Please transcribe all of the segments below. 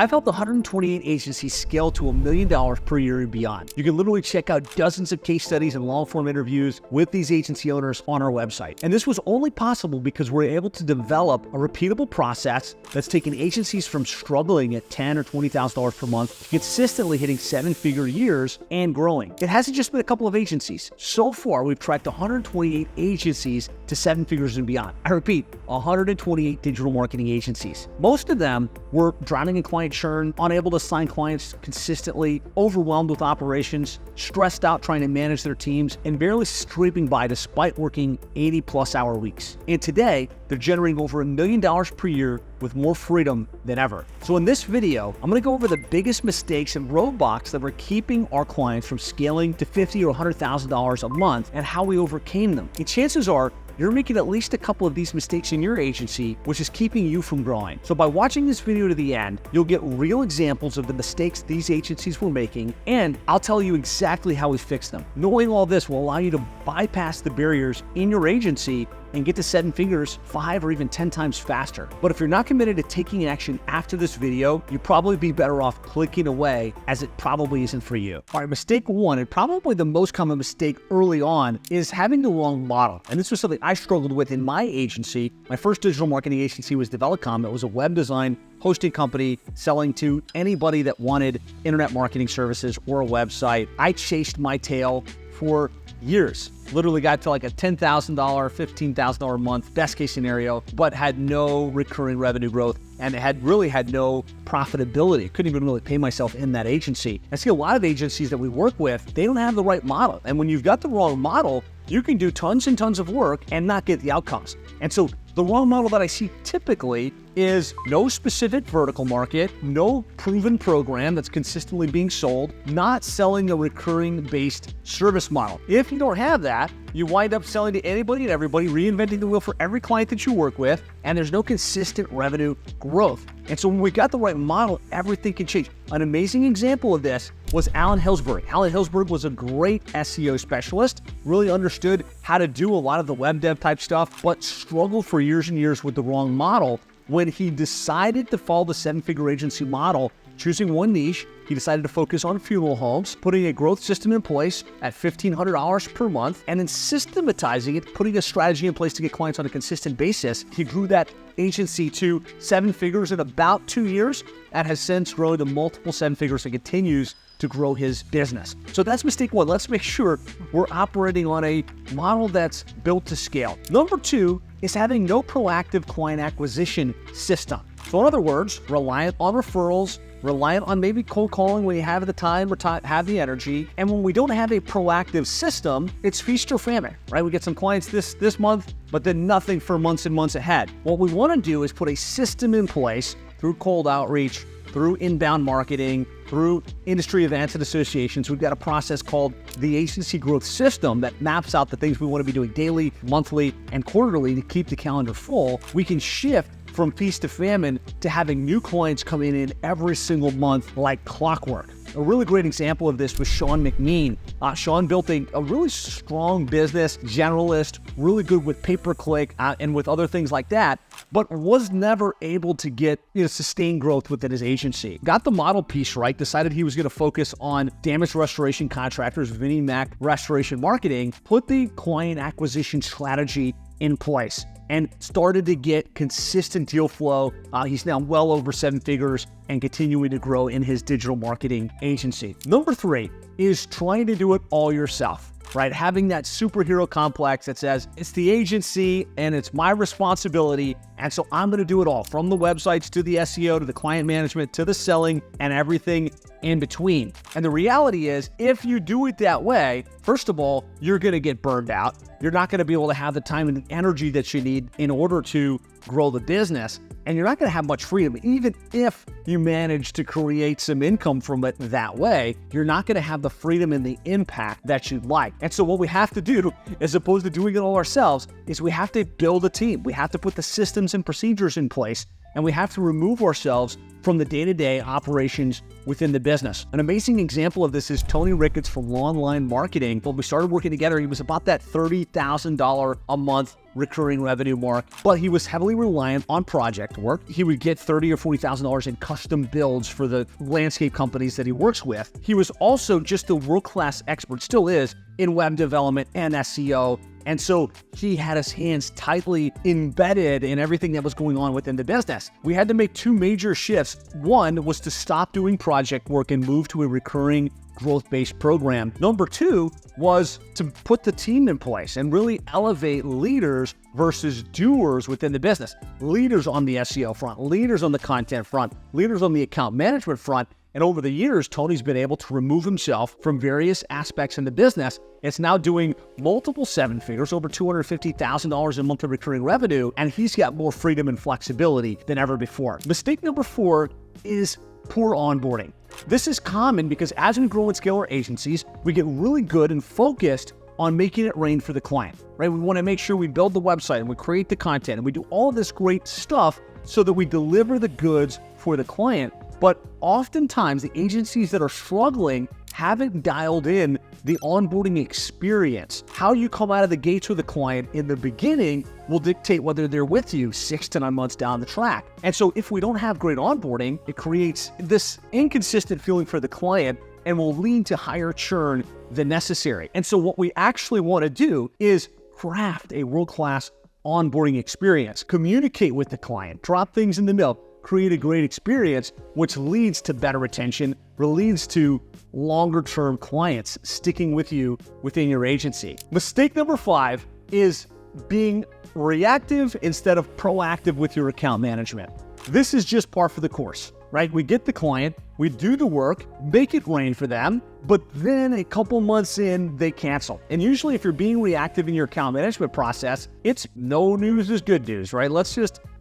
I've helped 128 agencies scale to $1 million per year and beyond. You can literally check out dozens of case studies and long-form interviews with these agency owners on our website. And this was only possible because we're able to develop a repeatable process that's taken agencies from struggling at $10,000 or $20,000 per month to consistently hitting seven-figure years and growing. It hasn't just been a couple of agencies. So far, we've tracked 128 agencies to seven figures and beyond. I repeat, 128 digital marketing agencies. Most of them were drowning in client churn, unable to sign clients consistently, overwhelmed with operations, stressed out trying to manage their teams, and barely scraping by despite working 80+ hour weeks. And today, they're generating over $1 million per year with more freedom than ever. So in this video, I'm gonna go over the biggest mistakes and roadblocks that were keeping our clients from scaling to $50,000 or $100,000 a month and how we overcame them. And chances are, you're making at least a couple of these mistakes in your agency, which is keeping you from growing. So by watching this video to the end, you'll get real examples of the mistakes these agencies were making, and I'll tell you exactly how we fixed them. Knowing all this will allow you to bypass the barriers in your agency and get to seven figures 5 or even 10 times faster. But if you're not committed to taking action after this video, you'd probably be better off clicking away, as it probably isn't for you. All right, mistake one, and probably the most common mistake early on, is having the wrong model. And this was something I struggled with in my agency. My first digital marketing agency was Developcom. It was a web design hosting company selling to anybody that wanted internet marketing services or a website. I chased my tail for years. Literally got to like a $10,000, $15,000 a month, best case scenario, but had no recurring revenue growth and had no profitability. Couldn't even really pay myself in that agency. I see a lot of agencies that we work with, they don't have the right model. And when you've got the wrong model, you can do tons and tons of work and not get the outcomes. And so the wrong model that I see typically is no specific vertical market, no proven program that's consistently being sold, not selling a recurring based service model. If you don't have that, you wind up selling to anybody and everybody, reinventing the wheel for every client that you work with, and there's no consistent revenue growth. And so when we got the right model, everything can change. An amazing example of this was Alan Hillsbury. Alan Hillsbury was a great SEO specialist, really understood how to do a lot of the web dev type stuff, but struggled for years and years with the wrong model. When he decided to follow the seven-figure agency model, choosing one niche, he decided to focus on funeral homes, putting a growth system in place at $1,500 per month, and then systematizing it, putting a strategy in place to get clients on a consistent basis. He grew that agency to seven figures in about 2 years and has since grown to multiple seven figures and continues to grow his business. So that's mistake one. Let's make sure we're operating on a model that's built to scale. Number two is having no proactive client acquisition system. So in other words, reliant on referrals, reliant on maybe cold calling when you have the time or have the energy. And when we don't have a proactive system, it's feast or famine, right? We get some clients this month, but then nothing for months and months ahead. What we want to do is put a system in place through cold outreach, through inbound marketing, through industry events and associations. We've got a process called the agency growth system that maps out the things we want to be doing daily, monthly, and quarterly to keep the calendar full. We can shift from feast to famine to having new clients coming in every single month like clockwork. A really great example of this was Sean McMean. Sean built a really strong business, generalist, really good with pay-per-click and with other things like that, but was never able to get sustained growth within his agency. Got the model piece right, decided he was going to focus on damage restoration contractors, Vinnie Mac restoration marketing, put the client acquisition strategy in place and started to get consistent deal flow. He's now well over seven figures and continuing to grow in his digital marketing agency. Number three is trying to do it all yourself, right? Having that superhero complex that says, it's the agency and it's my responsibility, and so I'm gonna do it all, from the websites to the SEO to the client management to the selling and everything in between. And the reality is, if you do it that way, first of all, you're gonna get burned out. You're not gonna be able to have the time and the energy that you need in order to grow the business. And you're not gonna have much freedom. Even if you manage to create some income from it that way, you're not gonna have the freedom and the impact that you'd like. And so what we have to do, as opposed to doing it all ourselves, is we have to build a team. We have to put the systems and procedures in place, and we have to remove ourselves from the day-to-day operations within the business. An amazing example of this is Tony Ricketts from Online Marketing. When we started working together, he was about that $30,000 a month recurring revenue mark, but he was heavily reliant on project work. He would get $30,000 or $40,000 in custom builds for the landscape companies that he works with. He was also just a world-class expert, still is, in web development and SEO. And so he had his hands tightly embedded in everything that was going on within the business. We had to make two major shifts. One was to stop doing project work and move to a recurring growth-based program. Number two was to put the team in place and really elevate leaders versus doers within the business. Leaders on the SEO front, leaders on the content front, leaders on the account management front. And over the years, Tony's been able to remove himself from various aspects in the business. It's now doing multiple seven figures, over $250,000 in monthly recurring revenue, and he's got more freedom and flexibility than ever before. Mistake number 4 is poor onboarding. This is common because as we grow and scale our agencies, we get really good and focused on making it rain for the client, right? We want to make sure we build the website and we create the content and we do all this great stuff so that we deliver the goods for the client. But oftentimes the agencies that are struggling haven't dialed in the onboarding experience. How you come out of the gates with a client in the beginning will dictate whether they're with you 6 to 9 months down the track. And so if we don't have great onboarding, it creates this inconsistent feeling for the client and will lead to higher churn than necessary. And so what we actually want to do is craft a world-class onboarding experience, communicate with the client, drop things in the middle, create a great experience, which leads to better retention, leads to longer-term clients sticking with you within your agency. Mistake number 5 is being reactive instead of proactive with your account management. This is just par for the course, right? We get the client, we do the work, make it rain for them, but then a couple months in, they cancel. And usually if you're being reactive in your account management process, it's no news is good news, right?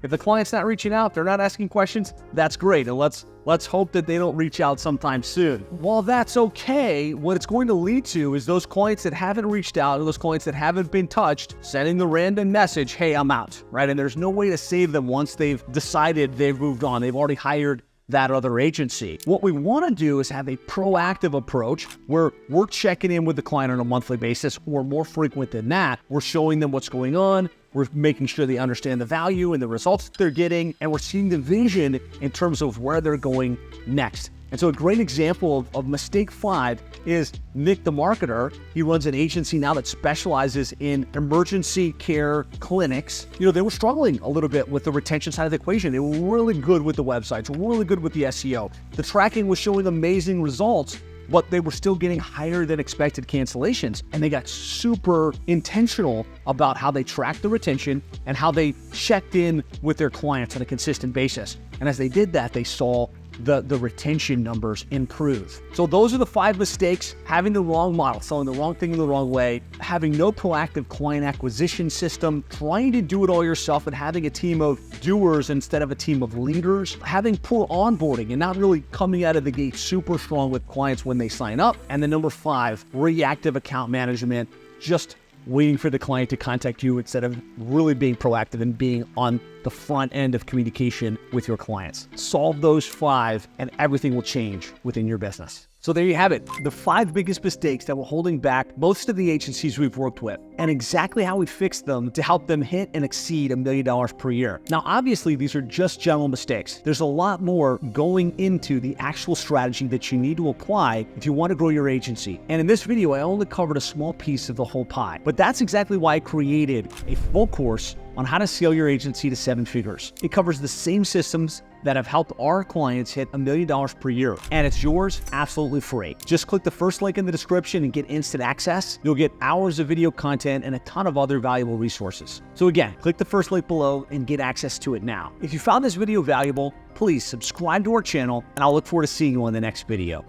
If the client's not reaching out, they're not asking questions, that's great. And let's hope that they don't reach out sometime soon. While that's okay, what it's going to lead to is those clients that haven't reached out, or those clients that haven't been touched, sending the random message, hey, I'm out, right? And there's no way to save them once they've decided they've moved on. They've already hired that other agency. What we want to do is have a proactive approach where we're checking in with the client on a monthly basis, or more frequent than that. We're showing them what's going on. We're making sure they understand the value and the results that they're getting, and we're seeing the vision in terms of where they're going next. And so a great example of mistake 5 is Nick the marketer. He runs an agency now that specializes in emergency care clinics. They were struggling a little bit with the retention side of the equation. They were really good with the websites, really good with the SEO. The tracking was showing amazing results, but they were still getting higher than expected cancellations. And they got super intentional about how they tracked the retention and how they checked in with their clients on a consistent basis. And as they did that, they saw the retention numbers improve. So those are the 5 mistakes: having the wrong model, selling the wrong thing in the wrong way, having no proactive client acquisition system, trying to do it all yourself and having a team of doers instead of a team of leaders, having poor onboarding and not really coming out of the gate super strong with clients when they sign up. And then number 5, reactive account management, just waiting for the client to contact you instead of really being proactive and being on the front end of communication with your clients. Solve those 5 and everything will change within your business. So there you have it, the 5 biggest mistakes that were holding back most of the agencies we've worked with, and exactly how we fixed them to help them hit and exceed $1 million per year. Now, obviously, these are just general mistakes. There's a lot more going into the actual strategy that you need to apply if you want to grow your agency. And in this video, I only covered a small piece of the whole pie, but that's exactly why I created a full course on how to scale your agency to 7 figures. It covers the same systems that have helped our clients hit $1 million per year, and it's yours absolutely free. Just click the first link in the description and get instant access. You'll get hours of video content and a ton of other valuable resources. So again, click the first link below and get access to it now. If you found this video valuable, please subscribe to our channel, and I'll look forward to seeing you on the next video.